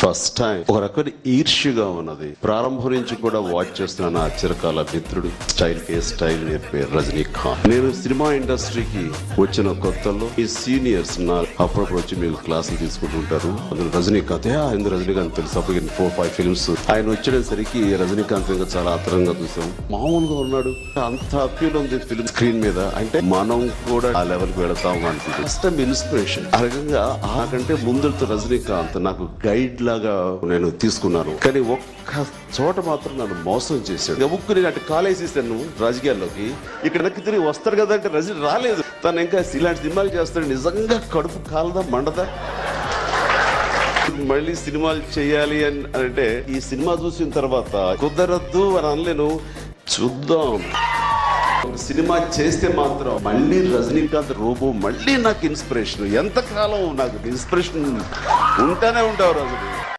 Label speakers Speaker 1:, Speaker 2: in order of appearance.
Speaker 1: First time ఒక రకమైన ఈర్ష్యగా ఉన్నది. ప్రారంభం నుంచి కూడా వాచ్ చేస్తున్న నా చిరకాల మిత్రుడు, స్టైల్ కే స్టైల్ నేర్పే రజనీకాంత్. నేను సినిమా ఇండస్ట్రీకి వచ్చిన కొత్తలో ఈ సీనియర్స్ నా అప్పుడప్పుడు వచ్చి మీకు క్లాసులు తీసుకుంటుంటారు. అందులో రజనీకాంత్ రజనీకాంత్ తెలుసు. అప్పుడు 4-5 ఫిల్మ్స్ ఆయన వచ్చేసరికి రజనీకాంత్ ఇంకా చాలా ఆతరంగా చూసాం. మామూలుగా ఉన్నాడు, అంత అప్పీల్ ఉంది ఫిల్మ్ స్క్రీన్ మీద. అంటే మనం కూడా ఆ లెవెల్ కి వెళతాము అనుకుంటుంది. First time inspiration. ఆ రకంగా ఆ కంటే ముందుతో రజనీకాంత్ నాకు గైడ్ లాగా నేను తీసుకున్నాను. కానీ ఒక్క చోట మాత్రం నన్ను మోసం చేశాడు. ముగ్గురు అంటే కాలేజ్ ఇస్తాను రాజకీయాల్లోకి, ఇక్కడ వెనక్కి తిరిగి వస్తారు కదా అంటే రజనీ రాలేదు. తను ఇంకా ఇలాంటి సినిమాలు చేస్తాడు. నిజంగా కడుపు కాలదా మండదా మళ్ళీ సినిమాలు చేయాలి అని అంటే ఈ సినిమా చూసిన తర్వాత కుదరద్దు అని అనలేను. చూద్దాం, సినిమా చేస్తే మాత్రం మళ్ళీ రజనీకాంత్ రోబో మళ్ళీ నాకు ఇన్స్పిరేషన్. ఎంతకాలం నాకు ఇన్స్పిరేషన్ ఉంటానే ఉంటావు రజనీ.